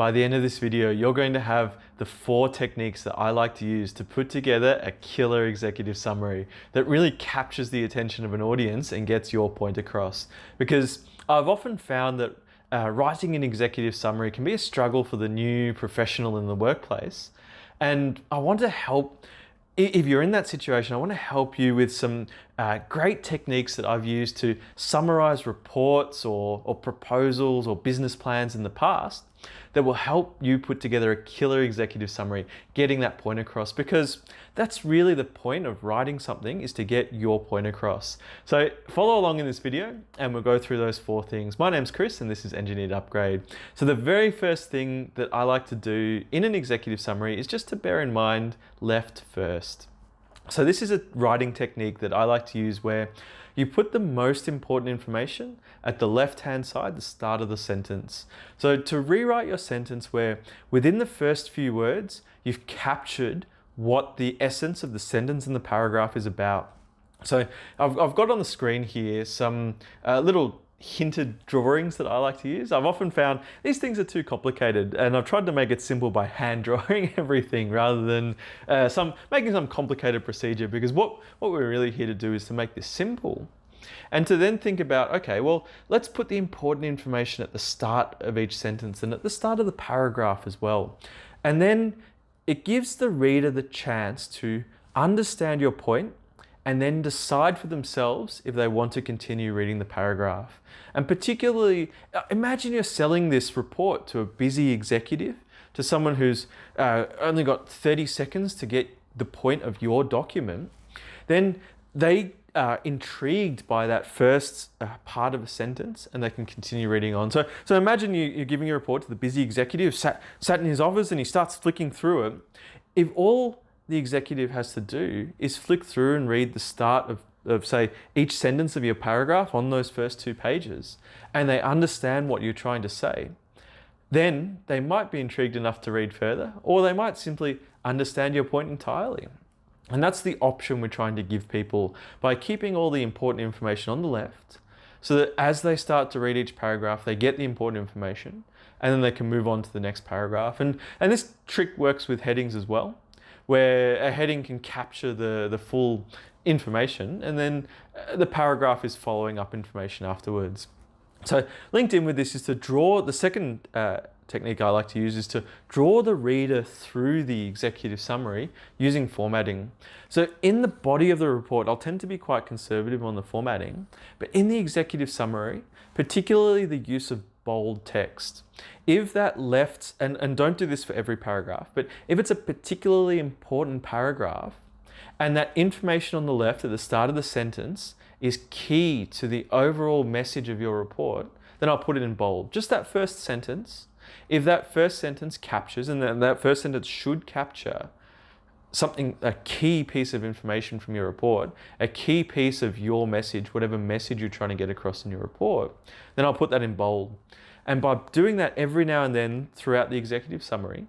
by the end of this video, you're going to have the 4 techniques that I like to use to put together a killer executive summary that really captures the attention of an audience and gets your point across. Because I've often found that writing an executive summary can be a struggle for the new professional in the workplace. And I want to help, if you're in that situation, I want to help you with some great techniques that I've used to summarize reports or proposals or business plans in the past that will help you put together a killer executive summary, getting that point across, because that's really the point of writing something, is to get your point across. So follow along in this video and we'll go through those 4 things. My name's Chris and this is Engineered Upgrade. So the very first thing that I like to do in an executive summary is just to bear in mind left first. So this is a writing technique that I like to use where you put the most important information at the left-hand side, the start of the sentence. So to rewrite your sentence where within the first few words, you've captured what the essence of the sentence and the paragraph is about. So I've got on the screen here some little hinted drawings that I like to use. I've often found these things are too complicated and I've tried to make it simple by hand drawing everything rather than making some complicated procedure, because what we're really here to do is to make this simple and to then think about, okay, well, let's put the important information at the start of each sentence and at the start of the paragraph as well. And then it gives the reader the chance to understand your point and then decide for themselves if they want to continue reading the paragraph. And particularly, imagine you're selling this report to a busy executive, to someone who's only got 30 seconds to get the point of your document. Then they are intrigued by that first part of a sentence and they can continue reading on. So imagine you're giving a report to the busy executive, sat in his office and he starts flicking through it. If all the executive has to do is flick through and read the start of say each sentence of your paragraph on those first 2 pages, and they understand what you're trying to say, then they might be intrigued enough to read further, or they might simply understand your point entirely. And that's the option we're trying to give people by keeping all the important information on the left, so that as they start to read each paragraph, they get the important information and then they can move on to the next paragraph. And this trick works with headings as well, where a heading can capture the full information and then the paragraph is following up information afterwards. So linked in with this is to draw, the second technique I like to use is to draw the reader through the executive summary using formatting. So in the body of the report, I'll tend to be quite conservative on the formatting, but in the executive summary, particularly the use of bold text. If that left, and don't do this for every paragraph, but if it's a particularly important paragraph and that information on the left at the start of the sentence is key to the overall message of your report, then I'll put it in bold. Just that first sentence. If that first sentence captures, and that first sentence should capture something, a key piece of information from your report, a key piece of your message, whatever message you're trying to get across in your report, then I'll put that in bold. And by doing that every now and then throughout the executive summary,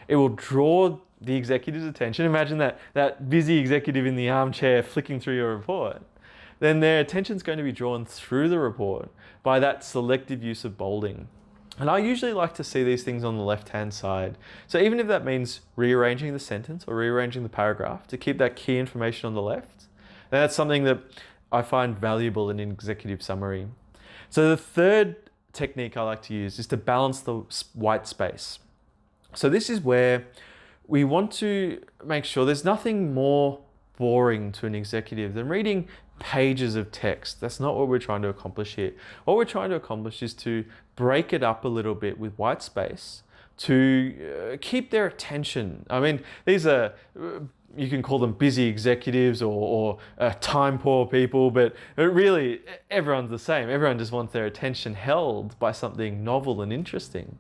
it will draw the executive's attention. Imagine that busy executive in the armchair flicking through your report. Then their attention's going to be drawn through the report by that selective use of bolding. And I usually like to see these things on the left-hand side. So even if that means rearranging the sentence or rearranging the paragraph to keep that key information on the left, then that's something that I find valuable in an executive summary. So the third technique I like to use is to balance the white space. So this is where we want to make sure there's nothing more boring to an executive than reading pages of text. That's not what we're trying to accomplish here. What we're trying to accomplish is to break it up a little bit with white space to keep their attention. I mean, these are, you can call them busy executives or time poor people, but really everyone's the same. Everyone just wants their attention held by something novel and interesting.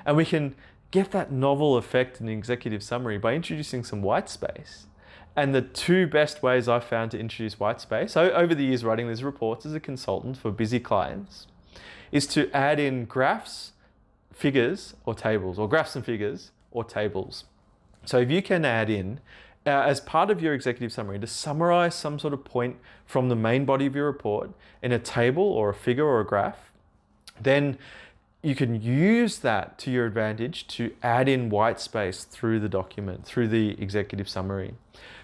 And we can get that novel effect in the executive summary by introducing some white space. And the 2 best ways I've found to introduce white space, over the years writing these reports as a consultant for busy clients, is to add in graphs, figures, or tables, or graphs and figures, or tables. So if you can add in, as part of your executive summary, to summarize some sort of point from the main body of your report in a table or a figure or a graph, then you can use that to your advantage to add in white space through the document, through the executive summary.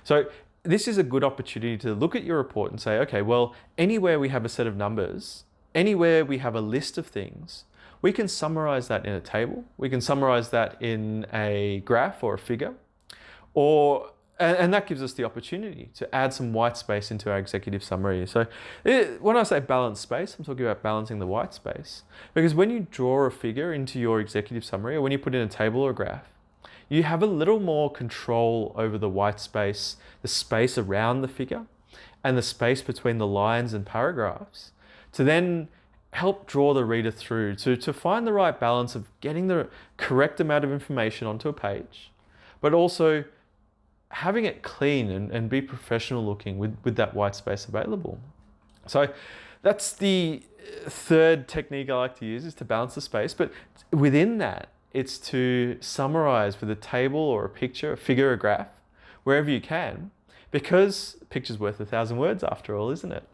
So this is a good opportunity to look at your report and say, okay, well, anywhere we have a set of numbers, anywhere we have a list of things, we can summarize that in a table. We can summarize that in a graph or a figure, and that gives us the opportunity to add some white space into our executive summary. So when I say balance space, I'm talking about balancing the white space. Because when you draw a figure into your executive summary, or when you put in a table or a graph, you have a little more control over the white space, the space around the figure, and the space between the lines and paragraphs, to then help draw the reader through, to find the right balance of getting the correct amount of information onto a page, but also having it clean and be professional looking with that white space available. So that's the third technique I like to use, is to balance the space. But within that, it's to summarize with a table or a picture, a figure, a graph, wherever you can, because a picture's worth 1,000 words after all, isn't it?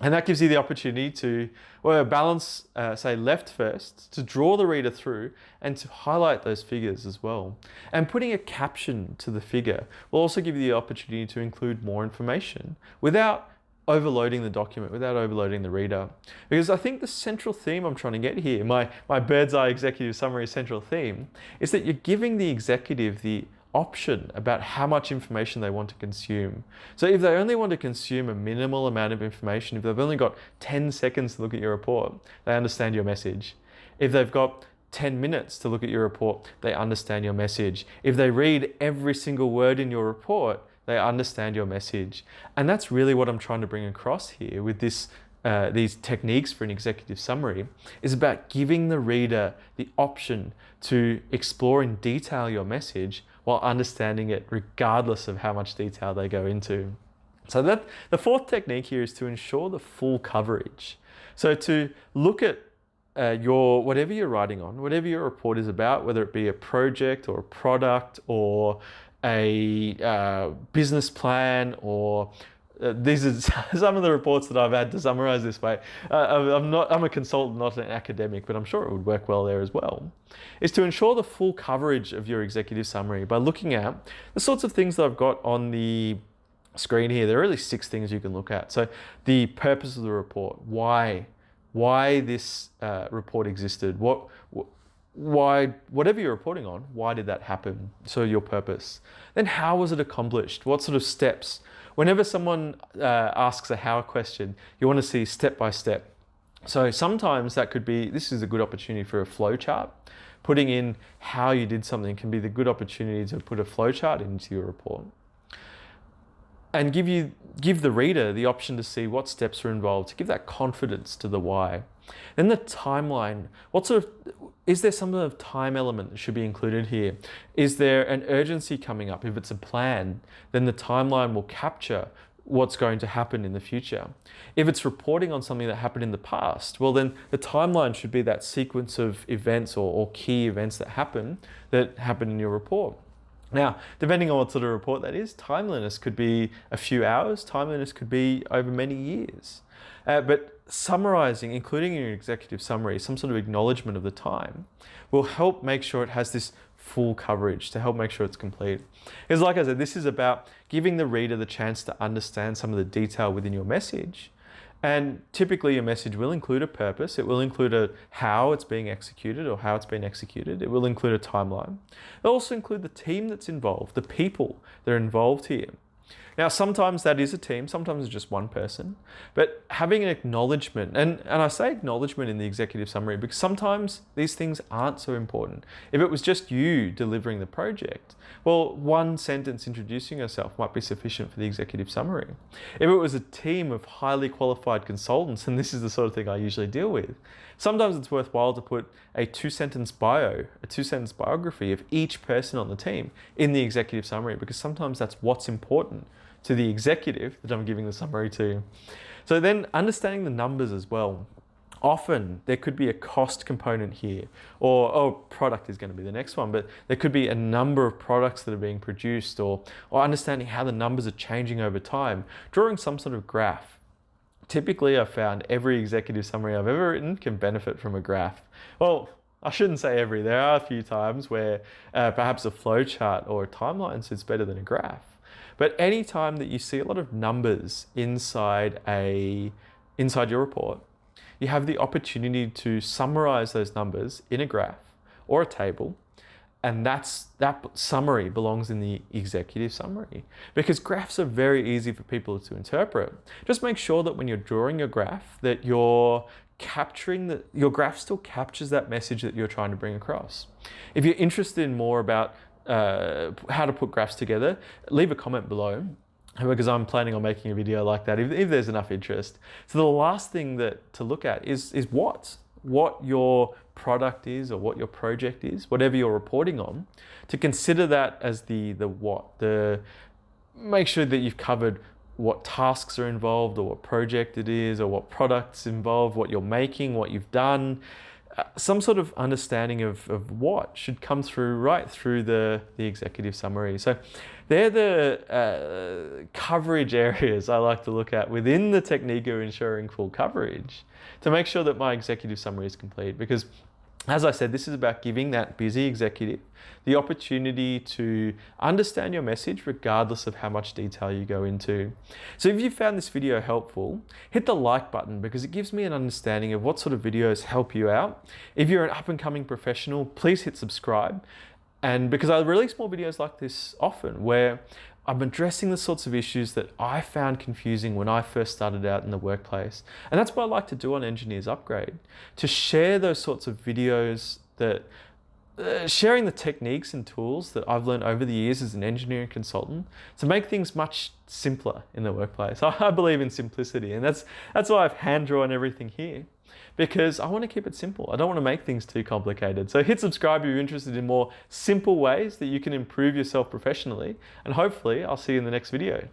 And that gives you the opportunity to balance, say, left first, to draw the reader through and to highlight those figures as well. And putting a caption to the figure will also give you the opportunity to include more information without overloading the document, without overloading the reader. Because I think the central theme I'm trying to get here, my bird's eye executive summary central theme, is that you're giving the executive the option about how much information they want to consume. So if they only want to consume a minimal amount of information, if they've only got 10 seconds to look at your report, they understand your message. If they've got 10 minutes to look at your report, they understand your message. If they read every single word in your report, they understand your message. And that's really what I'm trying to bring across here with this these techniques for an executive summary, is about giving the reader the option to explore in detail your message while understanding it regardless of how much detail they go into. So that the fourth technique here is to ensure the full coverage. So to look at whatever you're writing on, whatever your report is about, whether it be a project or a product or a business plan, or these are some of the reports that I've had to summarize this way. I'm a consultant, not an academic, but I'm sure it would work well there as well. Is to ensure the full coverage of your executive summary by looking at the sorts of things that I've got on the screen here. There are really 6 things you can look at. So the purpose of the report, why this report existed, why, whatever you're reporting on, why did that happen? So your purpose. Then how was it accomplished? What sort of steps? Whenever someone asks a how question, you want to see step by step. So sometimes that could be, this is a good opportunity for a flow chart. Putting in how you did something can be the good opportunity to put a flow chart into your report. And give the reader the option to see what steps are involved, to give that confidence to the why. Then the timeline. Is there some sort of time element that should be included here? Is there an urgency coming up? If it's a plan, then the timeline will capture what's going to happen in the future. If it's reporting on something that happened in the past, well then the timeline should be that sequence of events or key events that happen in your report. Now, depending on what sort of report that is, timeliness could be a few hours, timeliness could be over many years. But summarizing, including in your executive summary, some sort of acknowledgement of the time will help make sure it has this full coverage, to help make sure it's complete. Because like I said, this is about giving the reader the chance to understand some of the detail within your message. And typically your message will include a purpose. It will include how it's being executed or how it's been executed. It will include a timeline. It'll also include the team that's involved, the people that are involved here. Now, sometimes that is a team, sometimes it's just one person, but having an acknowledgement, and I say acknowledgement in the executive summary because sometimes these things aren't so important. If it was just you delivering the project, well, one sentence introducing yourself might be sufficient for the executive summary. If it was a team of highly qualified consultants, and this is the sort of thing I usually deal with, sometimes it's worthwhile to put a 2-sentence bio, a 2-sentence biography of each person on the team in the executive summary, because sometimes that's what's important to the executive that I'm giving the summary to. So then understanding the numbers as well. Often there could be a cost component here, or product is going to be the next one, but there could be a number of products that are being produced, or understanding how the numbers are changing over time, drawing some sort of graph. typically I've found every executive summary I've ever written can benefit from a graph. Well, I shouldn't say every. There are a few times where perhaps a flowchart or a timeline suits better than a graph. But any time that you see a lot of numbers inside your report, you have the opportunity to summarize those numbers in a graph or a table, and that summary belongs in the executive summary, because graphs are very easy for people to interpret. Just make sure that when you're drawing your graph that you're capturing that your graph still captures that message that you're trying to bring across. If you're interested in more about how to put graphs together, leave a comment below, because I'm planning on making a video like that if there's enough interest. So the last thing to look at is what your product is or what your project is, whatever you're reporting on, to consider that as the what. Make sure that you've covered what tasks are involved, or what project it is, or what products involved, what you're making, what you've done. Some sort of understanding of what should come through right through the executive summary. So they're the coverage areas I like to look at within the technique of ensuring full coverage to make sure that my executive summary is complete. Because as I said, this is about giving that busy executive the opportunity to understand your message regardless of how much detail you go into. So if you found this video helpful, hit the like button, because it gives me an understanding of what sort of videos help you out. If you're an up and coming professional, please hit subscribe. And because I release more videos like this often, where I'm addressing the sorts of issues that I found confusing when I first started out in the workplace. And that's what I like to do on Engineers Upgrade, to share those sorts of videos, that sharing the techniques and tools that I've learned over the years as an engineering consultant to make things much simpler in the workplace. I believe in simplicity, and that's why I've hand drawn everything here, because I want to keep it simple. I don't want to make things too complicated. So hit subscribe if you're interested in more simple ways that you can improve yourself professionally, and hopefully I'll see you in the next video.